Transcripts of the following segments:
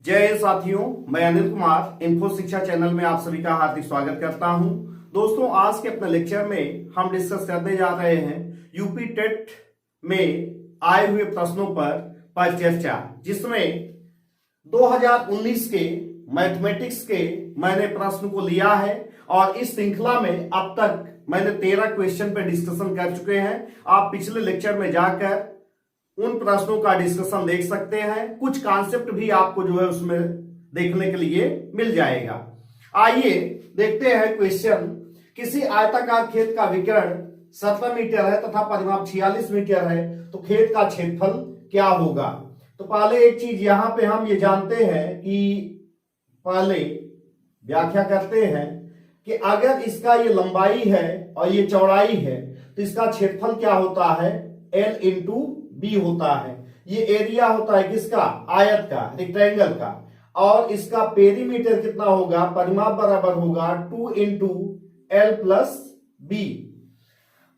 जय साथियों, मैं अनिल कुमार इन्फो शिक्षा चैनल में आप सभी का हार्दिक स्वागत करता हूं। दोस्तों, आज के अपने लेक्चर में हम डिस्कस करने जा रहे हैं यूपी टेट में आए हुए प्रश्नों पर चर्चा, जिसमें 2019 के मैथमेटिक्स के मैंने प्रश्न को लिया है और इस श्रृंखला में अब तक मैंने 13 क्वेश्चन पे डिस्कशन कर चुके हैं। आप पिछले लेक्चर में जाकर उन प्रश्नों का डिस्कशन देख सकते हैं। कुछ कॉन्सेप्ट भी आपको जो है उसमें देखने के लिए मिल जाएगा। आइए देखते हैं क्वेश्चन। किसी आयताकार खेत का विकर्ण 17 मीटर है तथा परिमाप 46 मीटर है, तो खेत का क्षेत्रफल क्या होगा? तो पहले एक चीज यहां पे हम ये जानते हैं कि पहले व्याख्या करते हैं कि अगर इसका ये लंबाई है और ये चौड़ाई है तो इसका क्षेत्रफल क्या होता है? L इंटू बी होता है। ये एरिया होता है किसका? आयत का, रेक्टेंगल का। और इसका पेरीमीटर कितना होगा? परिमाप बराबर होगा 2 इंटू एल प्लस बी।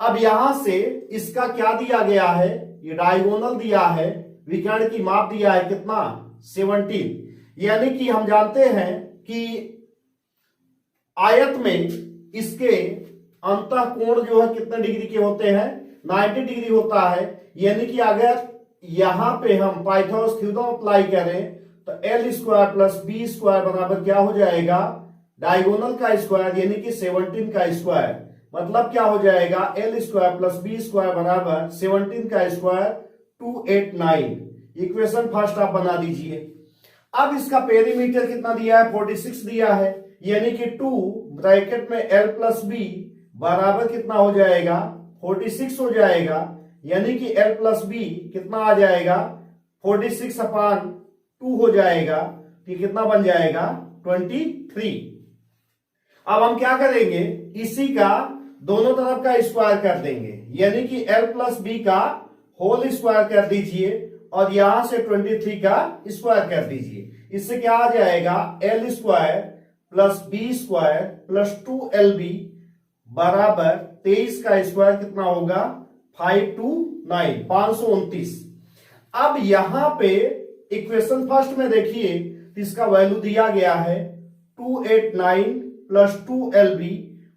अब यहां से इसका क्या दिया गया है? ये डायगोनल दिया है, विकर्ण की माप दिया है कितना? 17। यानी कि हम जानते हैं कि आयत में इसके अंतः कोण जो है कितने डिग्री के होते हैं? 90 डिग्री होता है। यानी कि अगर यहां पे हम पाइथागोरस थ्योरम अप्लाई करें तो L square plus B square बराबर क्या हो जाएगा? डायगोनल का स्क्वायर यानी कि 17 का स्क्वायर। मतलब क्या हो जाएगा? L square plus B square बराबर 17 का स्क्वायर 289। इक्वेशन फर्स्ट आप बना दीजिए। अब इसका पेरीमीटर कितना दिया है? 46 दिया है। यानी कि 2 ब्रैकेट में एल प्लस बी बराबर कितना हो जाएगा? 46 हो जाएगा। यानी कि L प्लस बी कितना आ जाएगा? 46 अपान 2 हो जाएगा। तो कितना बन जाएगा? 23। अब हम क्या करेंगे? इसी का दोनों तरफ का स्क्वायर कर देंगे। यानी कि L प्लस बी का होल स्क्वायर कर दीजिए और यहां से 23 का स्क्वायर कर दीजिए। इससे क्या आ जाएगा? L square plus B square plus 2LB बराबर 23 का स्क्वायर कितना होगा? 529, 529। अब यहां पे इक्वेशन फर्स्ट में देखिए, इसका वैल्यू दिया गया है 289 प्लस 2LB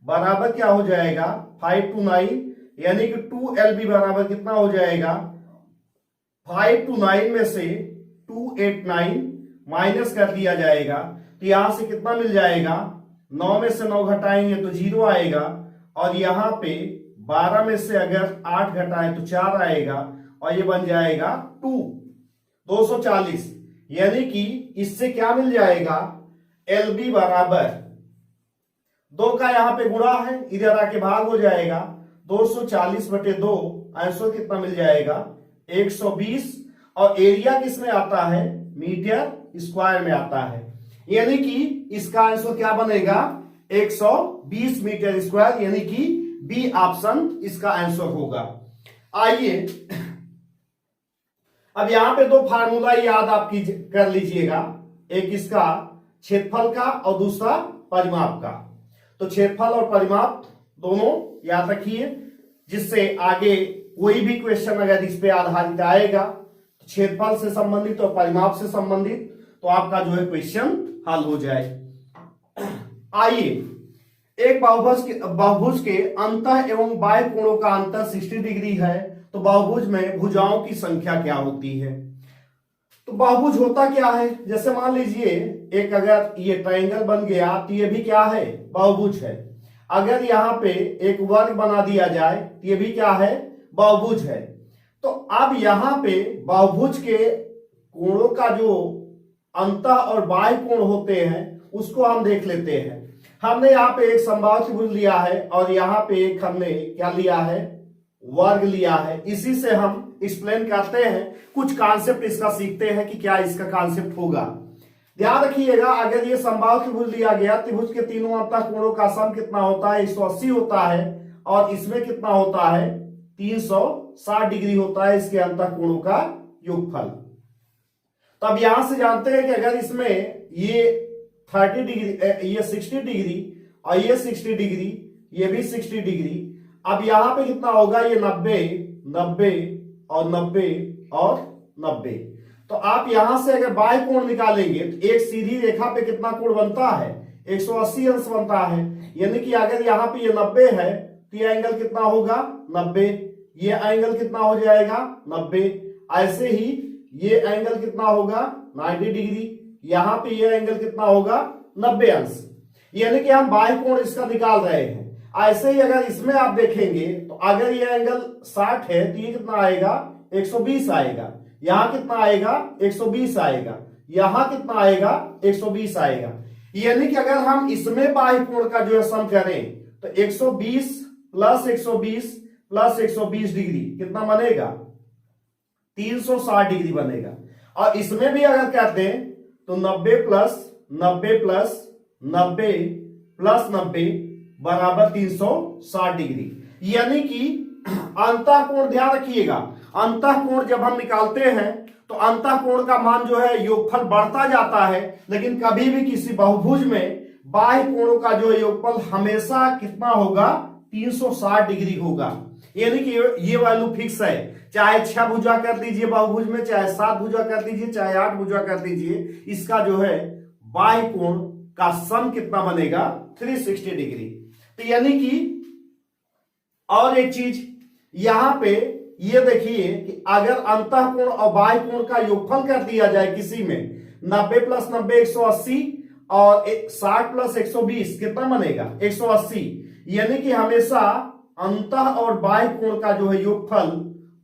बराबर क्या हो जाएगा? 529। यानी कि 2LB बराबर कितना हो जाएगा? 529 में से 289 माइनस कर दिया जाएगा तो यहां से कितना मिल जाएगा? 9 में से 9 घटाएंगे तो 0 आएगा और यहां पे 12 में से अगर 8 घटाएं तो 4 आएगा और ये बन जाएगा 240। यानी कि इससे क्या मिल जाएगा? LB बराबर 2 का यहां पे गुणा है, इधर आके भाग हो जाएगा। 240/2 आंसर कितना मिल जाएगा? 120। और एरिया किस में आता है? मीटर स्क्वायर में आता है। यानी कि इसका आंसर क्या बनेगा? 120 मीटर स्क्वायर। यानी कि बी ऑप्शन इसका आंसर होगा। आइए अब यहां पे दो फार्मूला याद आप कर लीजिएगा, एक इसका क्षेत्रफल का और दूसरा परिमाप का। तो क्षेत्रफल और परिमाप दोनों याद रखिए, जिससे आगे कोई भी क्वेश्चन अगर इस पे आधारित आएगा तो क्षेत्रफल से संबंधित और परिमाप से संबंधित, तो आपका जो है क्वेश्चन हल हो जाए। आइए, एक बहुभुज के अंतः एवं बाह्य कोणों का अंतर 60 डिग्री है, तो बहुभुज में भुजाओं की संख्या क्या होती है? तो बहुभुज होता क्या है? जैसे मान लीजिए एक अगर ये ट्रायंगल बन गया तो ये भी क्या है? बहुभुज है। अगर यहाँ पे एक वर्ग बना दिया जाए तो ये भी क्या है? बहुभुज है। तो अब यहाँ पे बहुभुज के कोणों का जो अंतः और बाह्य कोण होते हैं उसको हम देख लेते हैं। हमने यहाँ पे एक समबाहु त्रिभुज लिया है और यहाँ पे एक हमने क्या लिया है? वर्ग लिया है। इसी से हम एक्सप्लेन करते हैं, कुछ कॉन्सेप्ट इसका सीखते हैं कि क्या इसका कॉन्सेप्ट होगा। ध्यान रखिएगा, अगर ये समबाहु त्रिभुज लिया गया, त्रिभुज के तीनों अंतः कोणों का सम कितना होता है? 180 होता है और इसमें कितना होता है? 360 डिग्री होता है इसके अंतः कोणों का योगफल। तो अब यहां से जानते हैं कि अगर इसमें ये 30 डिग्री, ये 60 डिग्री और ये 60 डिग्री, ये भी 60 डिग्री, अब यहां पे कितना होगा? ये 90, 90 और 90 और 90। तो आप यहां से अगर बाय कोण निकालेंगे तो एक सीधी रेखा पे कितना कोण बनता है, 180 अंश बनता है। यानी कि अगर यहाँ पे ये 90 है तो ये एंगल कितना होगा, 90। ये एंगल कितना हो जाएगा, 90। ऐसे ही ये एंगल कितना होगा, 90 डिग्री। यहां पे ये एंगल कितना होगा, 90 अंश। यानी कि हम बाय कोण इसका निकाल रहे हैं। ऐसे ही अगर इसमें आप देखेंगे तो अगर ये एंगल 60 है तो ये कितना आएगा, 120 आएगा। यहां कितना आएगा, 120 आएगा। यहां कितना आएगा, 120 आएगा। यानी कि अगर हम इसमें बाह्य कोण का जो है सम करें तो 120 प्लस 120 प्लस 120 डिग्री कितना बनेगा, 360 डिग्री बनेगा। और इसमें भी अगर कहते हैं तो 90 प्लस 90 प्लस 90 प्लस 90 बराबर 360 डिग्री। यानी कि अंतः कोण, ध्यान रखिएगा, अंतः कोण जब हम निकालते हैं तो अंतः कोण का मान जो है योगफल बढ़ता जाता है, लेकिन कभी भी किसी बहुभुज में बाह्य कोणों का जो योगफल हमेशा कितना होगा, 360 डिग्री होगा। यानी कि ये वैल्यू फिक्स है, चाहे 6 भुजा कर दीजिए बहुभुज में, चाहे 7 भुजा कर दीजिए, चाहे 8 भुजा कर दीजिए, इसका जो है बाह्य कोण का सम कितना बनेगा, 360 डिग्री। तो यानी कि और एक चीज यहां पे ये देखिए कि अगर अंतः कोण और बाह्य कोण का योगफल कर दिया जाए किसी में, 90 प्लस 90 180 और 60 प्लस 120 कितना बनेगा, 180। यानी कि हमेशा अंतः और बाह्य कोण का जो है योगफल,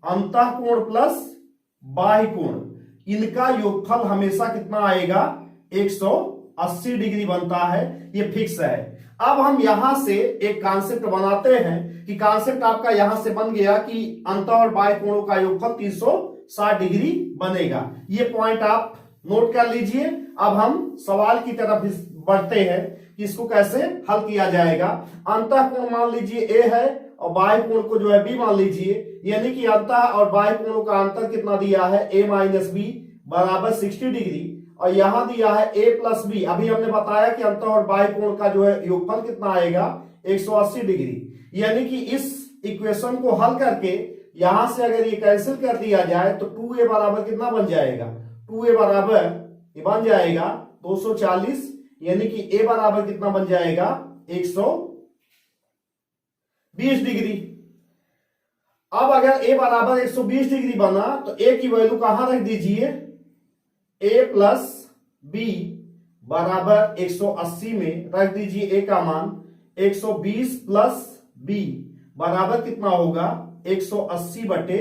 अंतः कोण प्लस बाह्य कोण, इनका योगफल हमेशा कितना आएगा, 180 डिग्री बनता है। ये फिक्स है। अब हम यहां से एक कॉन्सेप्ट बनाते हैं कि कॉन्सेप्ट आपका यहां से बन गया कि अंतः और बाह्य कोणों का योगफल 360 डिग्री बनेगा। ये पॉइंट आप नोट कर लीजिए। अब हम सवाल की तरफ बढ़ते हैं कि इसको कैसे हल किया जाएगा। अंतः कोण मान लीजिए ए है और बाह्य कोण को जो है बी मान लीजिए। यानी कि अंतः और बाह्य कोणों का अंतर कितना दिया है, a माइनस बी बराबर 60 डिग्री। और यहां दिया है a प्लस बी। अभी हमने बताया कि अंतः और बाह्य कोण का जो है योगफल कितना आएगा, 180 डिग्री। यानी कि इस इक्वेशन को हल करके यहां से अगर ये कैंसिल कर दिया जाए तो 2a बराबर कितना बन जाएगा, 2a बराबर ये बन जाएगा 240। यानी कि a बराबर कितना बन जाएगा, 120 डिग्री। अब अगर a बराबर 120 डिग्री बना तो a की वैल्यू कहां रख दीजिए, a प्लस बी बराबर 180 में रख दीजिए a का मान। 120 प्लस b बराबर कितना होगा, 180 बटे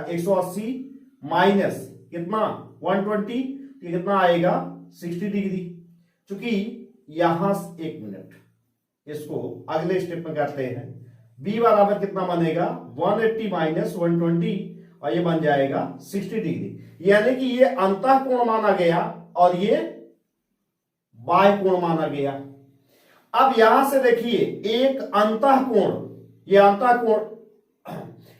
180 माइनस कितना 120, तो कितना आएगा 60 डिग्री। चूंकि यहां एक मिनट इसको अगले स्टेप में करते हैं। b बराबर कितना बनेगा, 180 माइनस 120 और ये बन जाएगा 60 डिग्री। यानी कि ये अंतः कोण माना गया और ये बाह्य कोण माना गया। अब यहां से देखिए एक अंतः कोण, ये अंतः कोण,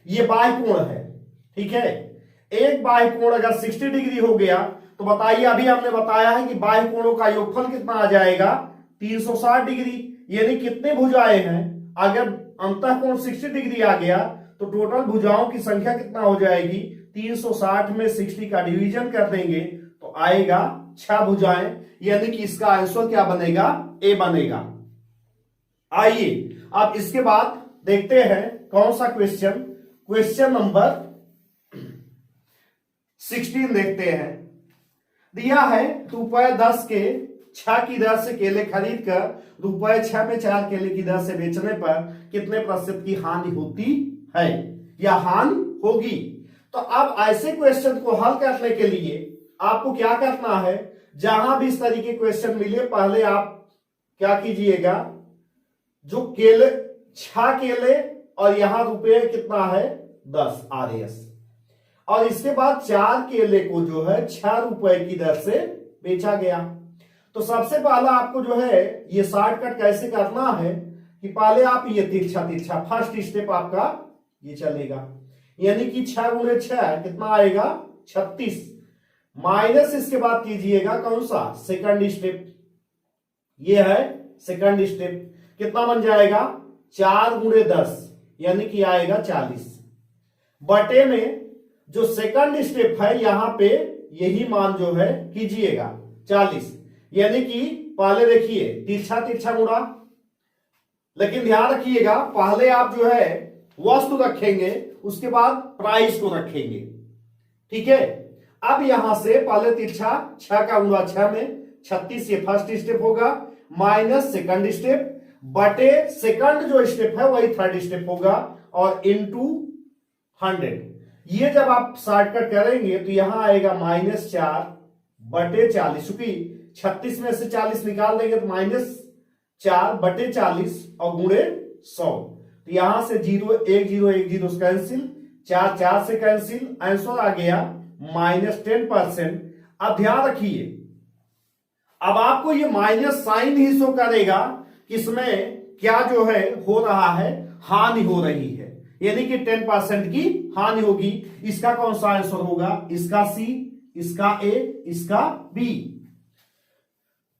ये बाह्य कोण है, ठीक है। एक बाह्य कोण अगर 60 डिग्री हो गया तो बताइए, अभी हमने बताया है कि बाह्य कोणों का योगफल कितना आ जाएगा, 360 डिग्री। यानी कितने भुजाएं हैं, अगर अंतः कोण 60 डिग्री आ गया तो टोटल भुजाओं की संख्या कितना हो जाएगी, 360 में 60 का डिवीजन कर देंगे तो आएगा 6 भुजाएं। यानी कि इसका आंसर क्या बनेगा, ए बनेगा। आइए अब इसके बाद देखते हैं कौन सा क्वेश्चन, क्वेश्चन नंबर 16 देखते हैं। दिया है ₹10 के 6 की दर से केले खरीद कर ₹6 में 4 केले की दर से बेचने पर कितने प्रतिशत की हानि होती है या हानि होगी। तो अब ऐसे क्वेश्चन को हल करने के लिए आपको क्या करना है, जहां भी इस तरीके क्वेश्चन मिले पहले आप क्या कीजिएगा, जो केले 6 केले और यहां रुपये कितना है 10 RS, और इसके बाद 4 केले को जो है 6 रुपए की दर से बेचा गया। तो सबसे पहला आपको जो है ये शॉर्टकट कैसे करना है कि पहले आप ये तिरछा तिरछा फर्स्ट स्टेप आपका ये चलेगा। यानी कि 6 गुणे 6 कितना आएगा 36, माइनस इसके बाद कीजिएगा कौन सा सेकंड स्टेप, ये है सेकंड स्टेप। कितना बन जाएगा 4 गुणे 10 यानी कि आएगा 40, बटे में जो सेकंड स्टेप है यहां पे यही मान जो है कीजिएगा 40, यानी कि पहले देखिए तिरछा तिरछा गुणा, लेकिन ध्यान रखिएगा पहले आप जो है वस्तु रखेंगे उसके बाद प्राइस को रखेंगे, ठीक है। अब यहां से पहले तिरछा 6 का गुणा 6 में 36, ये फर्स्ट स्टेप होगा, माइनस सेकंड स्टेप बटे सेकंड जो स्टेप है वही थर्ड स्टेप होगा, और इनटू 100। ये जब आप शॉर्टकट करेंगे तो यहां आएगा -4 बटे 40, क्योंकि 36 में से 40 निकाल देंगे तो -4 बटे 40 और गुणे 100, तो यहां से 0 1 0 1 0 कैंसिल, 4 4 से कैंसिल, आंसर आ गया -10%। अब ध्यान रखिए अब आपको ये माइनस साइन ही शो करेगा कि इसमें क्या जो है हो रहा है, हानि हो रही है, यानी कि 10% की हानि होगी। इसका कौन सा आंसर होगा? इसका सी, इसका ए, इसका बी।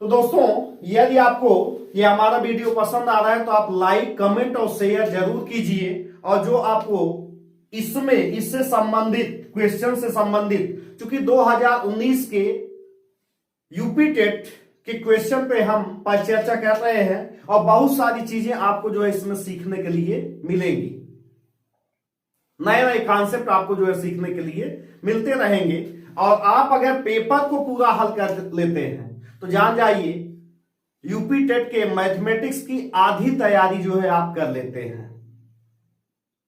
तो दोस्तों यदि आपको ये हमारा वीडियो पसंद आ रहा है तो आप लाइक, कमेंट और शेयर जरूर कीजिए, और जो आपको इसमें इससे संबंधित क्वेश्चन से संबंधित, चूंकि 2019 के यूपी टेट के क्वेश्चन पे हम परिचर्चा कर रहे हैं, और बहुत सारी चीजें आपको जो है इसमें सीखने के लिए मिलेंगी, नए नए कॉन्सेप्ट आपको जो है सीखने के लिए मिलते रहेंगे। और आप अगर पेपर को पूरा हल कर लेते हैं तो जान जाइए यूपी टेट के मैथमेटिक्स की आधी तैयारी जो है आप कर लेते हैं,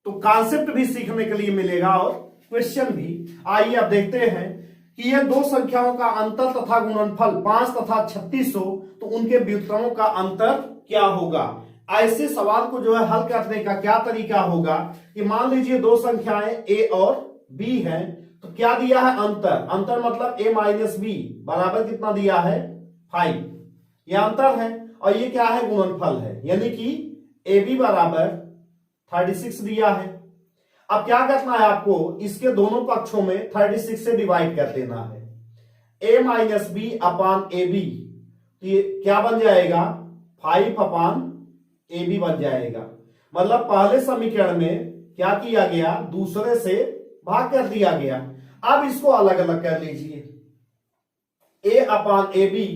तो कॉन्सेप्ट भी सीखने के लिए मिलेगा और क्वेश्चन भी। आइए अब देखते हैं कि ये दो संख्याओं का अंतर तथा गुणनफल 5 तथा 3600, तो उनके व्युत्क्रमों का अंतर क्या होगा। ऐसे सवाल को जो है हल करने का क्या तरीका होगा कि मान लीजिए दो संख्याएं a और b हैं, तो क्या दिया है अंतर, अंतर मतलब a माइनस बी बराबर कितना दिया है 5, यह अंतर है, और ये क्या है गुणनफल है, यानी कि ab बराबर 36 दिया है। अब क्या करना है आपको, इसके दोनों पक्षों में 36 से डिवाइड कर देना है, a minus B upon A B, तो ये क्या बन जाएगा 5 अपान ए बी बन जाएगा। मतलब पहले समीकरण में क्या किया गया, दूसरे से भाग कर दिया गया। अब इसको अलग अलग कर लीजिए, a upon A B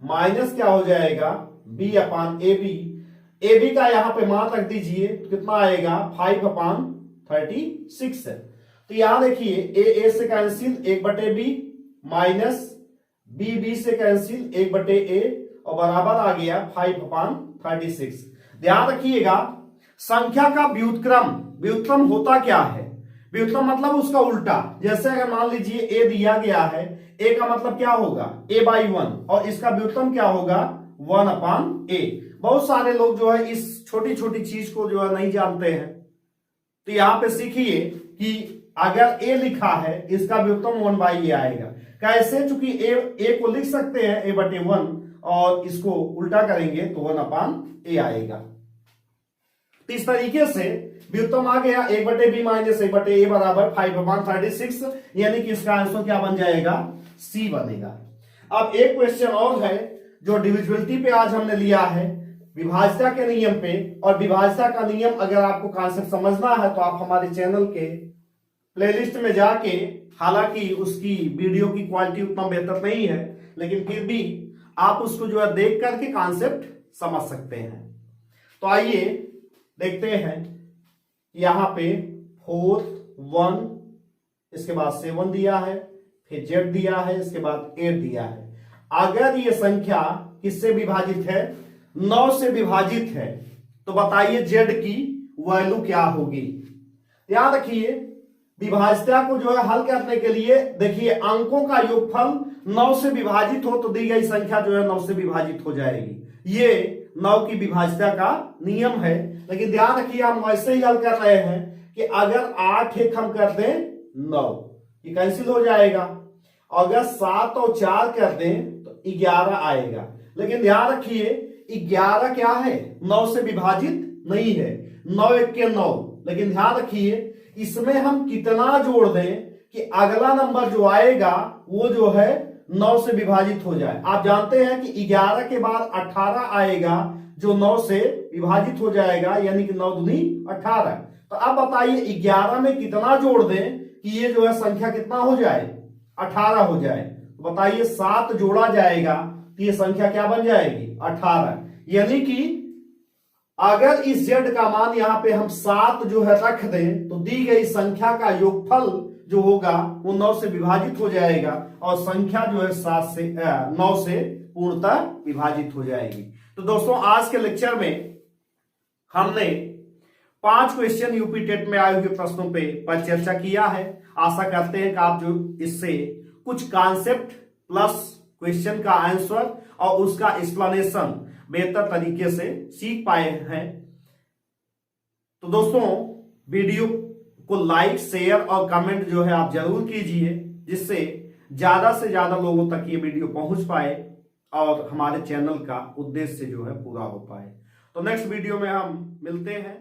minus क्या हो जाएगा b अपान ए बी का यहां पे मान रख दीजिए, तो कितना आएगा 5 अपान 36 है। तो यहां देखिए a से कैंसिल 1/b माइनस b से कैंसिल 1/a, और बराबर आ गया 5 अपान 36। ध्यान रखिएगा संख्या का व्युत्क्रम होता क्या है, व्युत्क्रम मतलब उसका उल्टा। जैसे अगर मान लीजिए a दिया गया है, a का मतलब क्या होगा a/1, और इसका व्युत्क्रम क्या होगा 1 अपान a। बहुत सारे लोग जो है इस छोटी छोटी चीज को जो है नहीं जानते हैं, तो यहां पे सीखिए कि अगर a लिखा है इसका व्युत्क्रम 1/a आएगा। कैसे, चूंकि a को लिख सकते हैं a/1, और इसको उल्टा करेंगे तो 1 अपान a आएगा। तो इस तरीके से व्युत्क्रम आ गया 1/b माइनस 1/a बराबर 5 अपान 36, यानी कि इसका आंसर क्या बन जाएगा सी बनेगा। अब एक क्वेश्चन और है जो डिविजिबिलिटी पे आज हमने लिया है, विभाज्यता के नियम पे। और विभाज्यता का नियम अगर आपको कॉन्सेप्ट समझना है तो आप हमारे चैनल के प्लेलिस्ट में जाके, हालांकि उसकी वीडियो की क्वालिटी उतना बेहतर नहीं है, लेकिन फिर भी आप उसको जो है देख करके कॉन्सेप्ट समझ सकते हैं। तो आइए देखते हैं, यहां पे 4 1, इसके बाद 7 दिया है, फिर z दिया है, इसके बाद 8 दिया है। अगर ये संख्या किससे विभाजित है, 9 से विभाजित है, तो बताइए z की वैल्यू क्या होगी। ध्यान रखिए विभाज्यता को जो है हल करने के लिए देखिए अंकों का योगफल 9 से विभाजित हो तो दी गई संख्या जो है 9 से विभाजित हो जाएगी। ये 9 की विभाज्यता का नियम है। लेकिन ध्यान रखिए हम वैसे ही हल कर रहे हैं कि अगर 8 एक हम कर दें 9, ये कैंसिल हो जाएगा। अगर 7 और 4 कर दें तो 11 आएगा। लेकिन ध्यान रखिए 11 क्या है, 9 से विभाजित नहीं है, 9 1 के 9। लेकिन ध्यान रखिए इसमें हम कितना जोड़ दें कि अगला नंबर जो आएगा वो जो है 9 से विभाजित हो जाए। आप जानते हैं कि 11 के बाद 18 आएगा जो 9 से विभाजित हो जाएगा, यानी कि 9 दूनी 18। तो अब बताइए 11 में कितना जोड़ दें कि ये जो है संख्या कितना हो जाए 18 हो जाए, तो बताइए 7 जोड़ा जाएगा तो ये संख्या क्या बन जाएगी? 18। यानी कि अगर इस z का मान यहां पे हम 7 जो है रख दें तो दी गई संख्या का योगफल जो होगा वो 9 से विभाजित हो जाएगा और संख्या जो है 9 से पूर्णतः विभाजित हो जाएगी। तो दोस्तों आज के लेक्चर में हमने 5 क्वेश्चन यूपी टेट में आए हुए प्रश्नों पर चर्चा किया है। आशा करते हैं कि आप जो इससे कुछ कॉन्सेप्ट प्लस क्वेश्चन का आंसर और उसका एक्सप्लेनेशन बेहतर तरीके से सीख पाए हैं। तो दोस्तों वीडियो को लाइक शेयर और कमेंट जो है आप जरूर कीजिए, जिससे ज्यादा से ज्यादा लोगों तक ये वीडियो पहुंच पाए और हमारे चैनल का उद्देश्य जो है पूरा हो पाए। तो नेक्स्ट वीडियो में हम मिलते हैं।